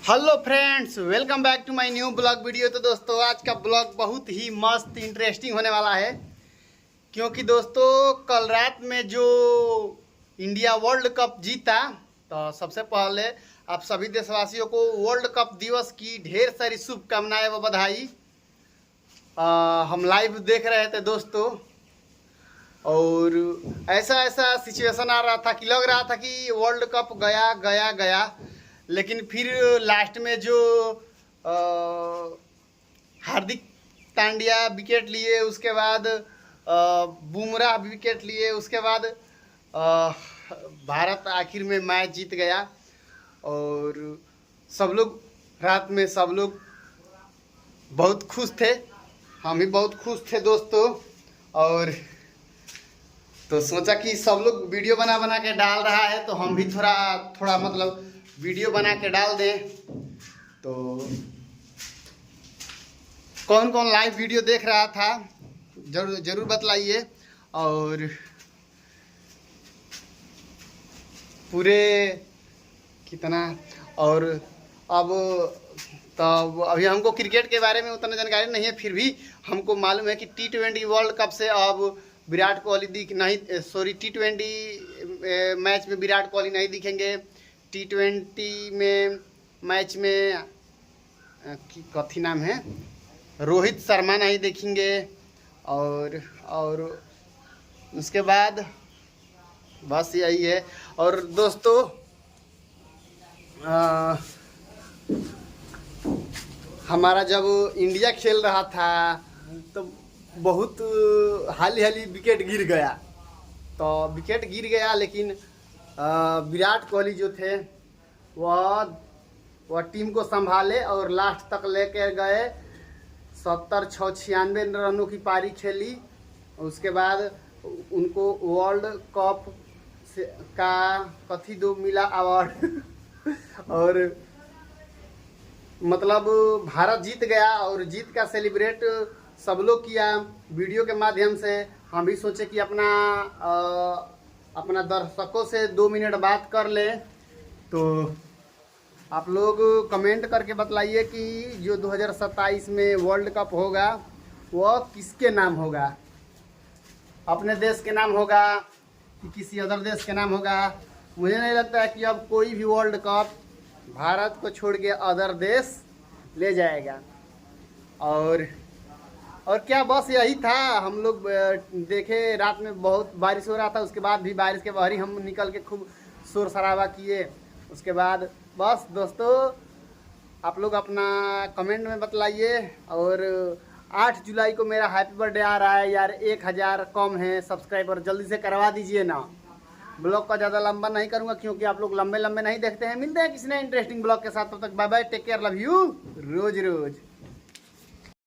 Hello friends, welcome back to my new blog video. तो दोस्तों, आज का ब्लॉग बहुत ही मस्त इंटरेस्टिंग होने वाला है, क्योंकि दोस्तों कल रात में जो इंडिया वर्ल्ड कप जीता, तो सबसे पहले आप सभी देशवासियों को वर्ल्ड कप दिवस की ढेर सारी शुभकामनाएं व बधाई। हम लाइव देख रहे थे दोस्तों, और ऐसा ऐसा सिचुएशन आ रहा था कि लग रहा था कि वर्ल्ड कप गया गया गया, लेकिन फिर लास्ट में जो हार्दिक पांड्या विकेट लिए, उसके बाद बुमराह विकेट लिए, उसके बाद भारत आखिर में मैच जीत गया। और सब लोग रात में सब लोग बहुत खुश थे, हम भी बहुत खुश थे दोस्तों। और तो सोचा कि सब लोग वीडियो बना बना के डाल रहा है, तो हम भी थोड़ा थोड़ा मतलब वीडियो बना के डाल दें। तो कौन कौन लाइव वीडियो देख रहा था जरूर जरूर बतलाइए। और पूरे कितना, और अब तब अभी हमको क्रिकेट के बारे में उतना जानकारी नहीं है, फिर भी हमको मालूम है कि T20 वर्ल्ड कप से अब विराट कोहली दिख नहीं, सॉरी T20 मैच में विराट कोहली नहीं दिखेंगे। T20 में मैच में कथी नाम है, रोहित शर्मा नहीं देखेंगे। और उसके बाद बस यही है। और दोस्तों हमारा जब इंडिया खेल रहा था तो बहुत हाली हाली विकेट गिर गया, तो विकेट गिर गया, लेकिन विराट कोहली जो थे वह टीम को संभाले और लास्ट तक लेकर गए। 70-96 रनों की पारी खेली। उसके बाद उनको वर्ल्ड कप का कथी दो मिला अवार्ड और मतलब भारत जीत गया, और जीत का सेलिब्रेट सब लोग किया वीडियो के माध्यम से। हम भी सोचे कि अपना दर्शकों से 2 मिनट बात कर ले। तो आप लोग कमेंट करके बतलाइए कि जो 2027 में वर्ल्ड कप होगा वह किसके नाम होगा, अपने देश के नाम होगा कि किसी अदर देश के नाम होगा। मुझे नहीं लगता है कि अब कोई भी वर्ल्ड कप भारत को छोड़ के अदर देश ले जाएगा। और क्या, बस यही था। हम लोग देखे रात में बहुत बारिश हो रहा था, उसके बाद भी बारिश के बाहर ही हम निकल के खूब शोर शराबा किए। उसके बाद बस दोस्तों, आप लोग अपना कमेंट में बतलाइए। और 8 जुलाई को मेरा हैप्पी बर्थडे आ रहा है यार। 1000 कम है सब्सक्राइबर, जल्दी से करवा दीजिए ना। ब्लॉग का ज़्यादा लंबा नहीं करूँगा, क्योंकि आप लोग लंबे लंबे नहीं देखते हैं। मिलते हैं किसी नए इंटरेस्टिंग ब्लॉग के साथ, तब तक bye bye, take care, love you रोज रोज।